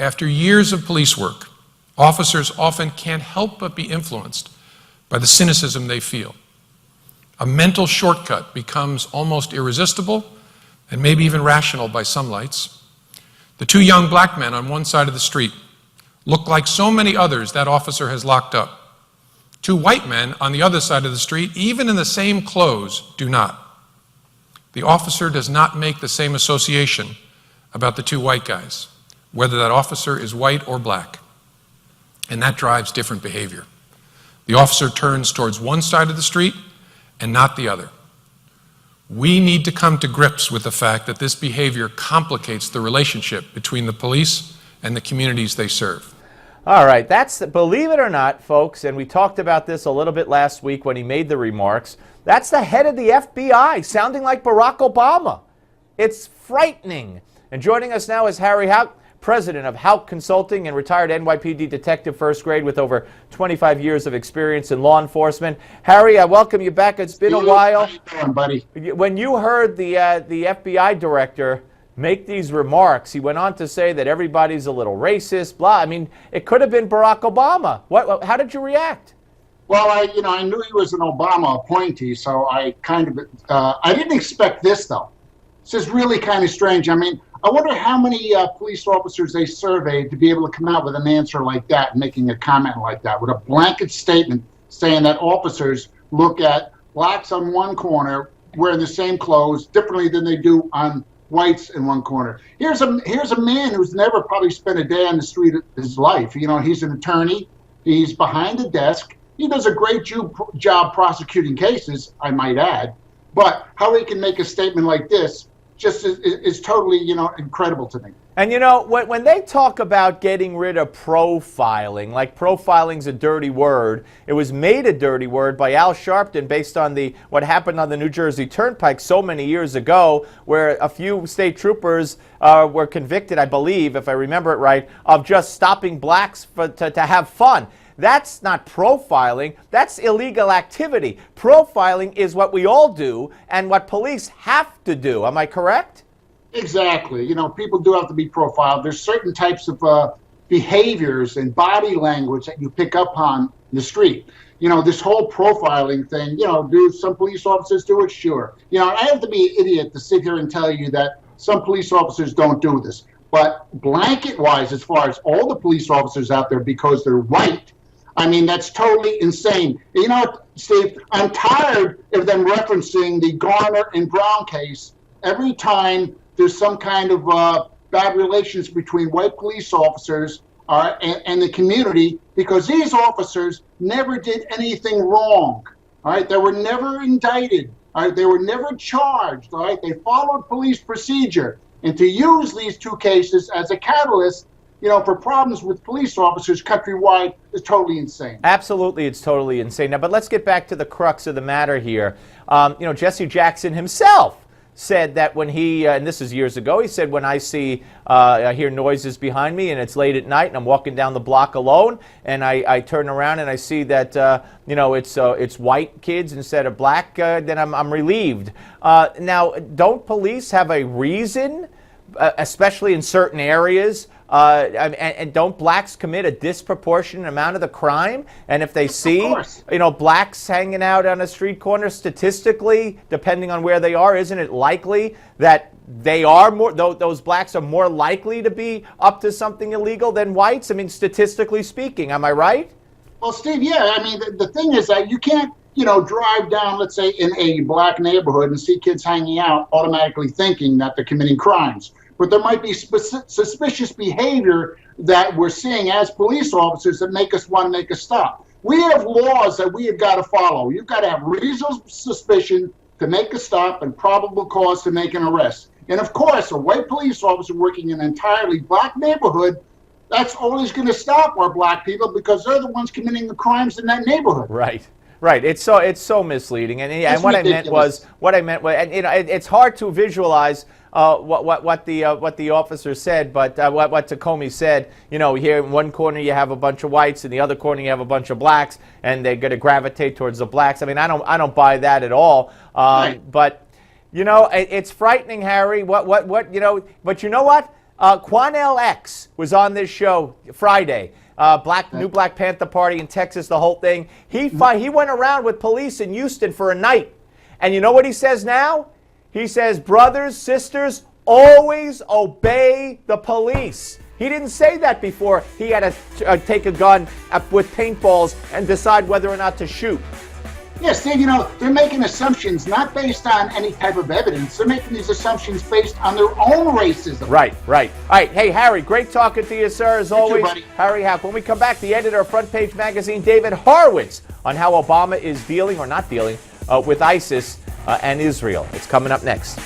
After years of police work, officers often can't help but be influenced by the cynicism they feel. A mental shortcut becomes almost irresistible and maybe even rational by some lights. The two young black men on one side of the street look like so many others that officer has locked up. Two white men on the other side of the street, even in the same clothes, do not. The officer does not make the same association about the two white guys, whether that officer is white or black. And that drives different behavior. The officer turns towards one side of the street and not the other. We need to come to grips with the fact that this behavior complicates the relationship between the police and the communities they serve. All right, believe it or not, folks, and we talked about this a little bit last week when he made the remarks, that's the head of the FBI, sounding like Barack Obama. It's frightening. And joining us now is Harry Houck, president of Houck Consulting and retired NYPD Detective First Grade with over 25 years of experience in law enforcement. Harry, I welcome you back. It's been a while. How you doing, buddy? When you heard the FBI director make these remarks, he went on to say that everybody's a little racist, blah. I mean, it could have been Barack Obama. How did you react? Well, I knew he was an Obama appointee, so I didn't expect this, though. This is really kind of strange. I mean, I wonder how many police officers they surveyed to be able to come out with an answer like that, making a comment like that, with a blanket statement saying that officers look at blacks on one corner wearing the same clothes differently than they do on whites in one corner. Here's a man who's never probably spent a day on the street of his life. You know, he's an attorney. He's behind the desk. He does a great job prosecuting cases, I might add. But how he can make a statement like this just is totally, incredible to me. And when they talk about getting rid of profiling, like profiling's a dirty word, it was made a dirty word by Al Sharpton based on what happened on the New Jersey Turnpike so many years ago, where a few state troopers were convicted, I believe, if I remember it right, of just stopping blacks to have fun. That's not profiling. That's illegal activity. Profiling is what we all do and what police have to do. Am I correct? Exactly. People do have to be profiled. There's certain types of behaviors and body language that you pick up on the street. This whole profiling thing, do some police officers do it? Sure. I have to be an idiot to sit here and tell you that some police officers don't do this. But blanket-wise, as far as all the police officers out there, because they're white, I mean, that's totally insane. Steve, I'm tired of them referencing the Garner and Brown case every time there's some kind of bad relations between white police officers and the community, because these officers never did anything wrong. All right, they were never indicted. All right, they were never charged. All right, they followed police procedure. And to use these two cases as a catalyst, for problems with police officers countrywide is totally insane. Absolutely, it's totally insane. Now, but let's get back to the crux of the matter here. Jesse Jackson himself said that when he, and this is years ago, he said, when I hear noises behind me and it's late at night and I'm walking down the block alone and I turn around and I see that, it's white kids instead of black, then I'm relieved. Now, don't police have a reason, especially in certain areas, and don't blacks commit a disproportionate amount of the crime? And if they see, blacks hanging out on a street corner, statistically, depending on where they are, isn't it likely that those blacks are more likely to be up to something illegal than whites? I mean, statistically speaking, am I right? Well, Steve, yeah. I mean, the thing is that you can't, drive down, let's say, in a black neighborhood and see kids hanging out automatically thinking that they're committing crimes. But there might be suspicious behavior that we're seeing as police officers that make us want to make a stop. We have laws that we have got to follow. You've got to have reasonable suspicion to make a stop and probable cause to make an arrest. And of course, a white police officer working in an entirely black neighborhood, that's always going to stop our black people because they're the ones committing the crimes in that neighborhood. Right. Right. It's so misleading. And what ridiculous. I meant was, and it's hard to visualize what the officer said, but what Tacomie said. Here in one corner you have a bunch of whites, in the other corner you have a bunch of blacks, and they're going to gravitate towards the blacks. I mean, I don't buy that at all. Right. But it's frightening, Harry. But you know what? Quanell X was on this show Friday. New Black Panther Party in Texas, the whole thing. He went around with police in Houston for a night. And you know what he says now? He says, brothers, sisters, always obey the police. He didn't say that before he had to take a gun with paintballs and decide whether or not to shoot. Yes, Steve, they're making assumptions not based on any type of evidence. They're making these assumptions based on their own racism. Right. All right. Hey, Harry, great talking to you, sir, as always. Buddy. Harry Houck. When we come back, the editor of Front Page Magazine, David Horowitz, on how Obama is dealing or not dealing with ISIS and Israel. It's coming up next.